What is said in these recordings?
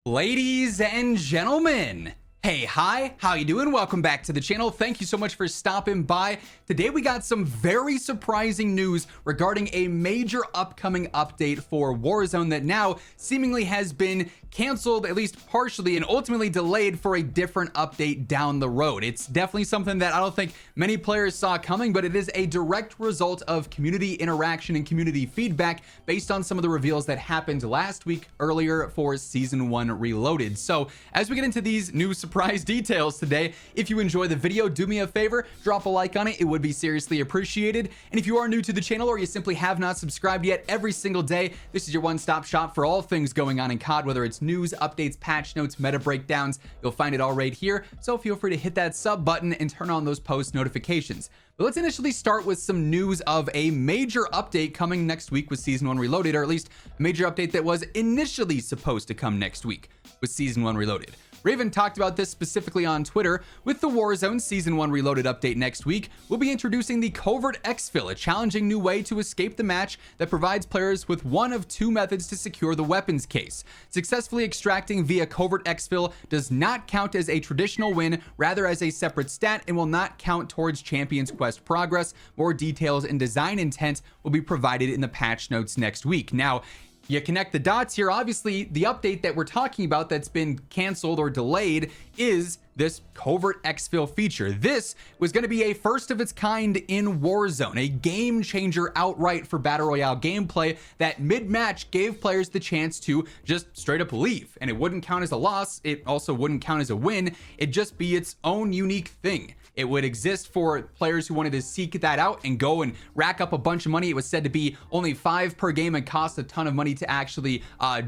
Ladies and gentlemen, hey, hi, how you doing? Welcome back to the channel. Thank you so much for stopping by. Today we got some very surprising news regarding a major upcoming update for Warzone that now seemingly has been canceled, at least partially, and ultimately delayed for a different update down the road. It's definitely something that I don't think many players saw coming, but it is a direct result of community interaction and community feedback based on some of the reveals that happened last week earlier for Season 1 Reloaded. So as we get into these new surprise details today, if you enjoy the video, do me a favor, drop a like on it. It would be seriously appreciated. And if you are new to the channel or you simply have not subscribed yet, every single day, this is your one-stop shop for all things going on in COD, whether it's news, updates, patch notes, meta breakdowns. You'll find it all right here. So feel free to hit that sub button and turn on those post notifications. But let's initially start with some news of a major update coming next week with Season 1 Reloaded, or at least a major update that was initially supposed to come next week with Season 1 Reloaded. Raven talked about this specifically on Twitter. With the Warzone Season 1 Reloaded update next week, we'll be introducing the Covert Exfil, a challenging new way to escape the match that provides players with one of two methods to secure the weapons case. Successfully extracting via Covert Exfil does not count as a traditional win, rather as a separate stat, and will not count towards Champions Quest progress. More details and design intent will be provided in the patch notes next week. Now, you connect the dots here. Obviously, the update that we're talking about that's been canceled or delayed is this Covert Exfil feature. This was going to be a first of its kind in Warzone, a game changer outright for Battle Royale gameplay that mid-match gave players the chance to just straight up leave. And it wouldn't count as a loss. It also wouldn't count as a win. It'd just be its own unique thing. It would exist for players who wanted to seek that out and go and rack up a bunch of money. It was said to be only 5 per game and cost a ton of money to actually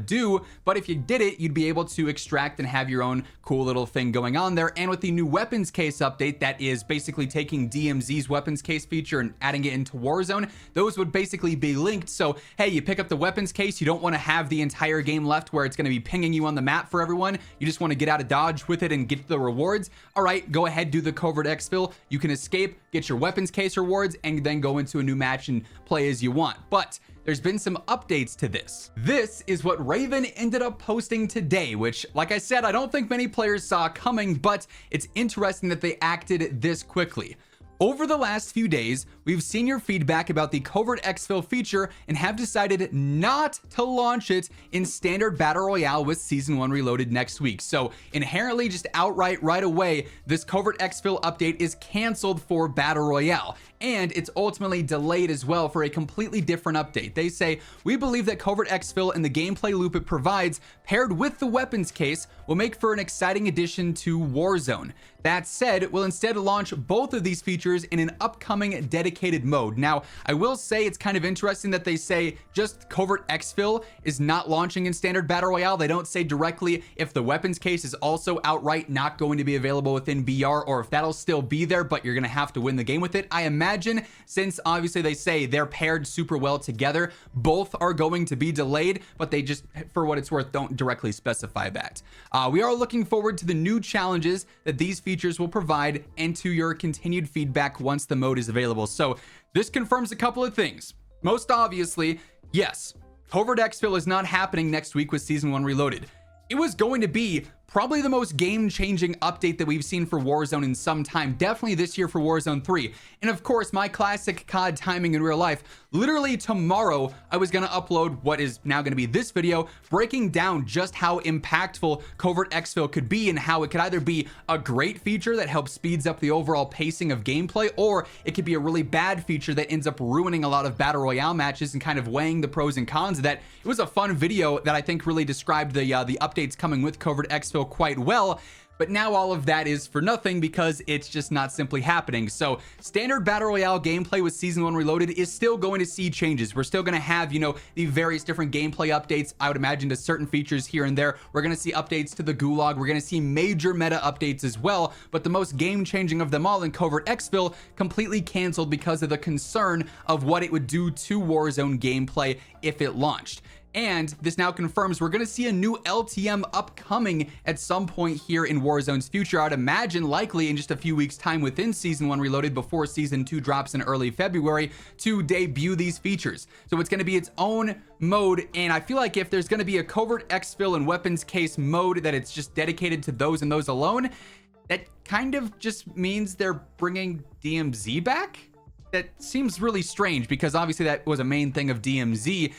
do. But if you did it, you'd be able to extract and have your own cool little thing going on there. And with the new weapons case update that is basically taking DMZ's weapons case feature and adding it into Warzone, those would basically be linked. So, hey, you pick up the weapons case, you don't want to have the entire game left where it's going to be pinging you on the map for everyone. You just want to get out of dodge with it and get the rewards. All right, go ahead, do the Covert Exfil. You can escape, get your weapons case rewards, and then go into a new match and play as you want. But there's been some updates to this. This is what Raven ended up posting today, which, like I said, I don't think many players saw coming, but it's interesting that they acted this quickly. Over the last few days, we've seen your feedback about the Covert Exfil feature and have decided not to launch it in standard Battle Royale with Season 1 Reloaded next week. So inherently, just outright right away, this Covert Exfil update is canceled for Battle Royale. And it's ultimately delayed as well for a completely different update. They say, we believe that Covert Exfil and the gameplay loop it provides, paired with the weapons case, will make for an exciting addition to Warzone. That said, we'll instead launch both of these features in an upcoming dedicated mode. Now, I will say it's kind of interesting that they say just Covert Exfil is not launching in standard Battle Royale. They don't say directly if the weapons case is also outright not going to be available within BR, or if that'll still be there, but you're going to have to win the game with it. I imagine, since obviously they say they're paired super well together, both are going to be delayed, but they just, for what it's worth, don't directly specify that. We are looking forward to the new challenges that these features will provide and to your continued feedback once the mode is available. So this confirms a couple of things. Most obviously, yes, Covert Exfil is not happening next week with Season 1 Reloaded. It was going to be probably the most game-changing update that we've seen for Warzone in some time, definitely this year for Warzone 3. And of course, my classic COD timing in real life, literally tomorrow, I was gonna upload what is now gonna be this video, breaking down just how impactful Covert Exfil could be and how it could either be a great feature that helps speeds up the overall pacing of gameplay, or it could be a really bad feature that ends up ruining a lot of Battle Royale matches and kind of weighing the pros and cons of that. It was a fun video that I think really described the updates coming with Covert Exfil quite well, but now all of that is for nothing because it's just not simply happening. So standard Battle Royale gameplay with Season 1 Reloaded is still going to see changes. We're still going to have, you know, the various different gameplay updates, I would imagine, to certain features here and there. We're going to see updates to the Gulag. We're going to see major meta updates as well, but the most game-changing of them all in Covert Exfil completely canceled because of the concern of what it would do to Warzone gameplay if it launched. And this now confirms we're going to see a new LTM upcoming at some point here in Warzone's future. I'd imagine likely in just a few weeks time within Season 1 Reloaded, before Season 2 drops in early February, to debut these features. So it's going to be its own mode, and I feel like if there's going to be a Covert Exfil and Weapons Case mode that it's just dedicated to those and those alone, that kind of just means they're bringing DMZ back? That seems really strange, because obviously that was a main thing of DMZ.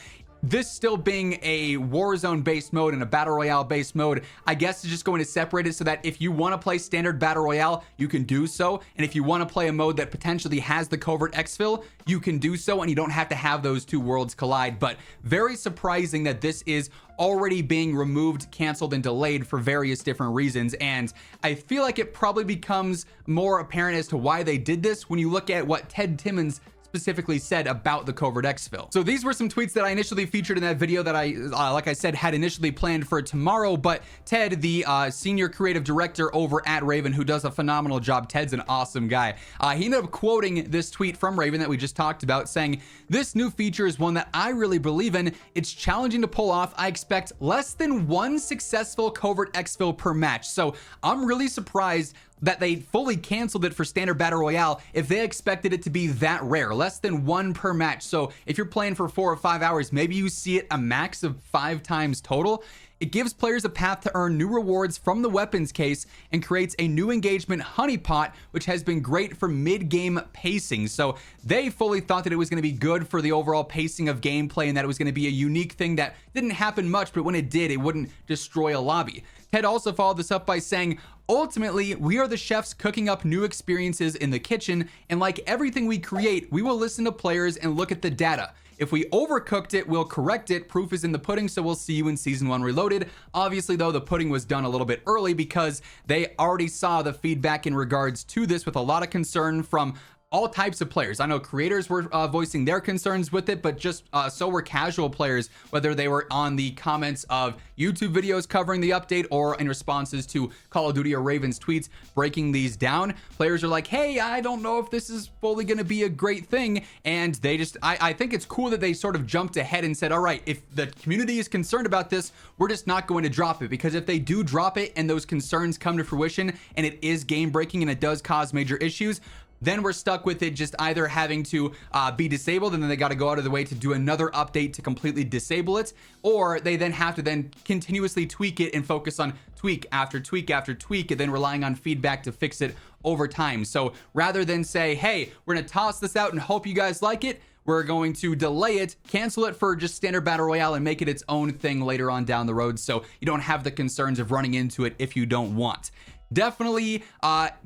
This still being a Warzone based mode and a Battle Royale based mode, I guess is just going to separate it so that if you want to play standard Battle Royale, you can do so. And if you want to play a mode that potentially has the Covert Exfil, you can do so, and you don't have to have those two worlds collide. But very surprising that this is already being removed, canceled, and delayed for various different reasons. And I feel like it probably becomes more apparent as to why they did this when you look at what Ted Timmons specifically said about the Covert Exfil. So these were some tweets that I initially featured in that video that I, like I said, had initially planned for tomorrow. But Ted, the senior creative director over at Raven, who does a phenomenal job, Ted's an awesome guy. He ended up quoting this tweet from Raven that we just talked about, saying, "This new feature is one that I really believe in. It's challenging to pull off. I expect less than one successful Covert Exfil per match." So I'm really surprised that they fully canceled it for standard Battle Royale if they expected it to be that rare, less than one per match. So if you're playing for 4 or 5 hours, maybe you see it a max of 5 times total. It gives players a path to earn new rewards from the weapons case and creates a new engagement honeypot, which has been great for mid-game pacing. So they fully thought that it was going to be good for the overall pacing of gameplay, and that it was going to be a unique thing that didn't happen much, but when it did, it wouldn't destroy a lobby. Ted also followed this up by saying, "Ultimately, we are the chefs cooking up new experiences in the kitchen, and like everything we create, we will listen to players and look at the data. If we overcooked it, we'll correct it. Proof is in the pudding, so we'll see you in Season 1 Reloaded." Obviously, though, the pudding was done a little bit early because they already saw the feedback in regards to this with a lot of concern from all types of players. I know creators were voicing their concerns with it, but just so were casual players, whether they were on the comments of YouTube videos covering the update or in responses to Call of Duty or Raven's tweets breaking these down. Players are like, hey, I don't know if this is fully going to be a great thing. And they just, I think it's cool that they sort of jumped ahead and said, all right, if the community is concerned about this, we're just not going to drop it. Because if they do drop it and those concerns come to fruition and it is game breaking and it does cause major issues, then we're stuck with it just either having to be disabled, and then they got to go out of the way to do another update to completely disable it, or they then have to then continuously tweak it and focus on tweak after tweak after tweak, and then relying on feedback to fix it over time. So rather than say, hey, we're gonna toss this out and hope you guys like it, we're going to delay it, cancel it for just standard Battle Royale, and make it its own thing later on down the road, so you don't have the concerns of running into it if you don't want. Definitely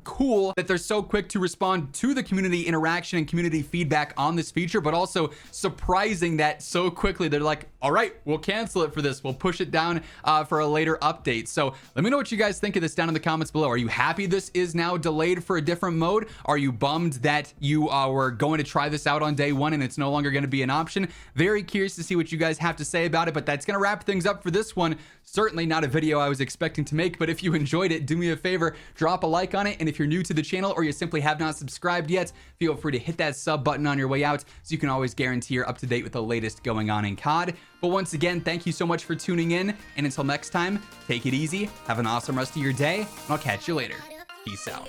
cool that they're so quick to respond to the community interaction and community feedback on this feature, but also surprising that so quickly they're like, all right, we'll cancel it for this. We'll push it down for a later update. So let me know what you guys think of this down in the comments below. Are you happy this is now delayed for a different mode? Are you bummed that you were going to try this out on day one and it's no longer going to be an option? Very curious to see what you guys have to say about it, but that's going to wrap things up for this one. Certainly not a video I was expecting to make, but if you enjoyed it, do me a favor, drop a like on it. And if you're new to the channel or you simply have not subscribed yet, feel free to hit that sub button on your way out so you can always guarantee you're up to date with the latest going on in COD. But once again, thank you so much for tuning in. And until next time, take it easy, have an awesome rest of your day, and I'll catch you later. Peace out.